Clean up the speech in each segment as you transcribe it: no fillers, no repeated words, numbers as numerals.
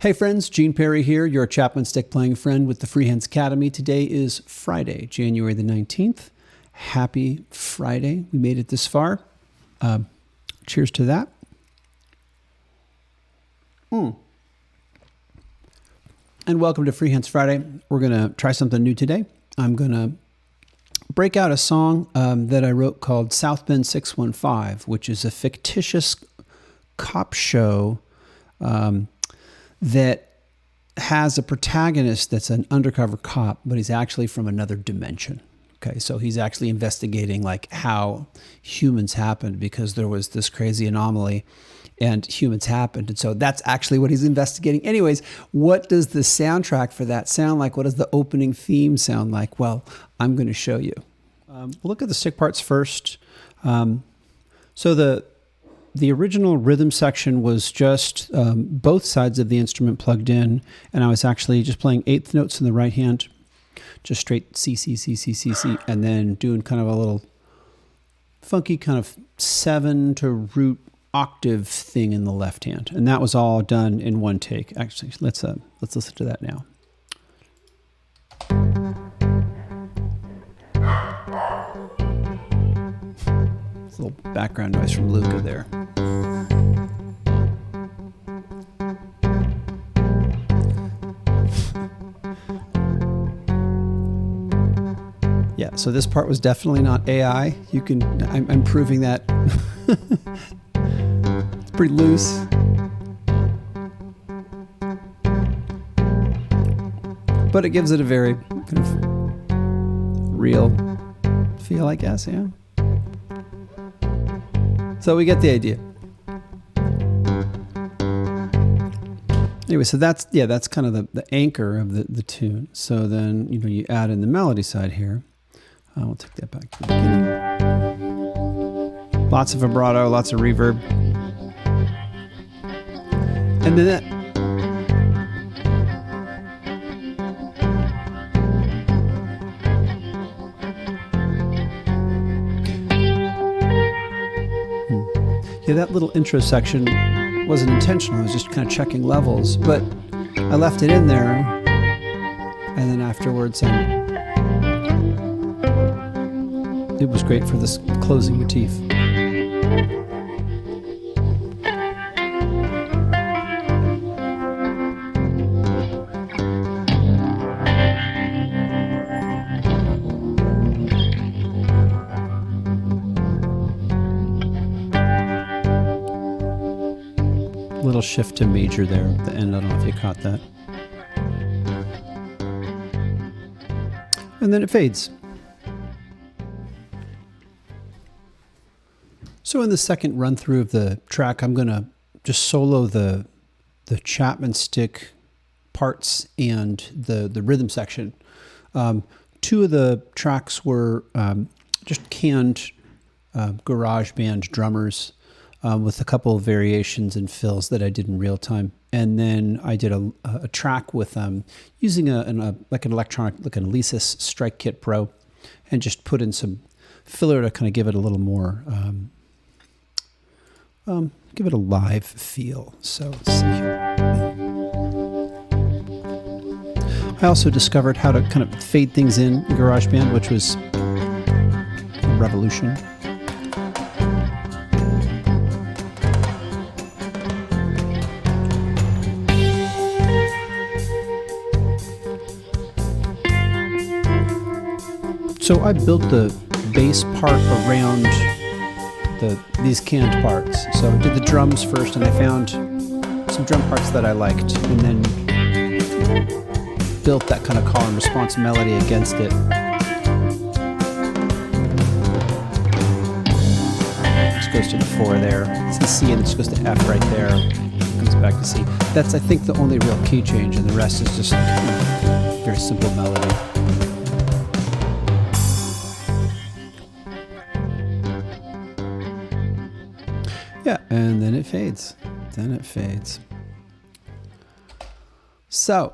Hey friends, Gene Perry here, your Chapman Stick playing friend with the Freehands Academy. Today is Friday, January the 19th. Happy Friday. We made it this far. Cheers to that. And welcome to Freehands Friday. We're going to try something new today. I'm going to break out a song that I wrote called South Bend 615, which is a fictitious cop show that has a protagonist that's an undercover cop, but he's actually from another dimension. Okay, so he's actually investigating like how humans happened, because there was this crazy anomaly and humans happened. And so that's actually what he's investigating. Anyways, what does the soundtrack for that sound like? What does the opening theme sound like? Well, I'm going to show you. We'll look at the stick parts first. So the original rhythm section was just both sides of the instrument plugged in, and I was actually just playing eighth notes in the right hand, just straight C, C, C, C, C, C, and then doing kind of a little funky kind of 7 to root octave thing in the left hand, and that was all done in one take. Actually, let's listen to that now. A little background noise from Luca there. Yeah, so this part was definitely not AI. I'm proving that. It's pretty loose. But it gives it a very kind of real feel, I guess, yeah. So we get the idea. Anyway, so that's kind of the anchor of the tune. So then, you add in the melody side here. We'll take that back to the beginning. Lots of vibrato, lots of reverb. And then that... Yeah, that little intro section wasn't intentional. I was just kind of checking levels, but I left it in there, and then afterwards, it was great for this closing motif. Little shift to major there at the end. I don't know if you caught that. And then it fades. So in the second run through of the track, I'm going to just solo the Chapman Stick parts and the rhythm section. Two of the tracks were just canned Garageband drummers, with a couple of variations and fills that I did in real time. And then I did a track with using an electronic, like an Alesis Strike Kit Pro, and just put in some filler to kind of give it a little more, give it a live feel. So let's see here. I also discovered how to kind of fade things in GarageBand, which was a revolution. So I built the bass part around these canned parts. So I did the drums first, and I found some drum parts that I liked, and then built that kind of call and response melody against it. Just goes to the 4 there. It's the C, and it just goes to F right there. Comes back to C. That's, I think, the only real key change, and the rest is just very simple melody. Yeah, and then it fades. So,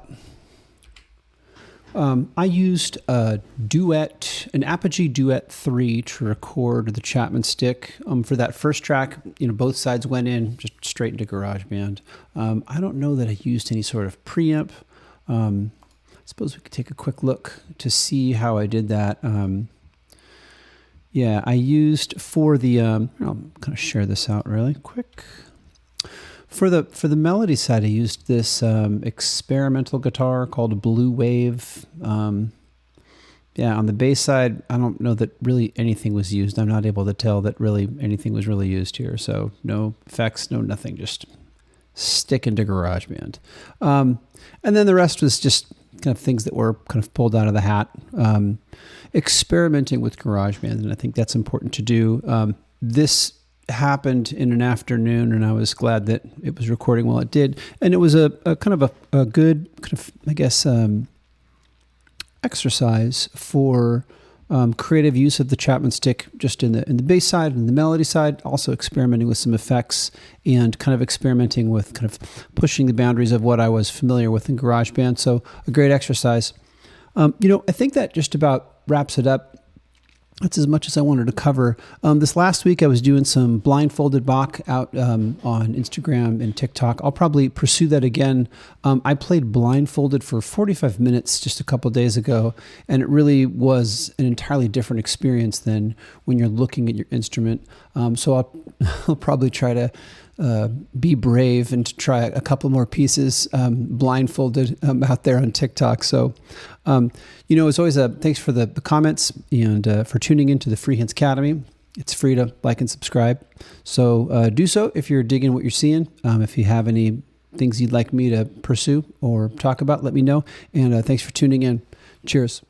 I used an Apogee Duet 3 to record the Chapman Stick. For that first track, both sides went in just straight into GarageBand. I don't know that I used any sort of preamp. I suppose we could take a quick look to see how I did that. Yeah, I used for the, I'll kind of share this out really quick. For the melody side, I used this experimental guitar called a Blue Wave. On the bass side, I don't know that really anything was used. I'm not able to tell that really anything was really used here. So no effects, no nothing, just stick into GarageBand. And then the rest was just kind of things that were kind of pulled out of the hat. Experimenting with GarageBand, and I think that's important to do. This happened in an afternoon, and I was glad that it was recording while it did. And it was a kind of a good kind of, I guess, exercise for creative use of the Chapman Stick, just in the bass side and the melody side, also experimenting with some effects and kind of experimenting with kind of pushing the boundaries of what I was familiar with in GarageBand. So a great exercise. I think that just about wraps it up. That's as much as I wanted to cover. This last week, I was doing some blindfolded Bach out on Instagram and TikTok. I'll probably pursue that again. I played blindfolded for 45 minutes just a couple days ago, and it really was an entirely different experience than when you're looking at your instrument. So I'll probably try to be brave and to try a couple more pieces blindfolded out there on TikTok. So, as always, thanks for the comments and for tuning into the Free Hands Academy. It's free to like and subscribe. So do so if you're digging what you're seeing. If you have any things you'd like me to pursue or talk about, let me know. And thanks for tuning in. Cheers.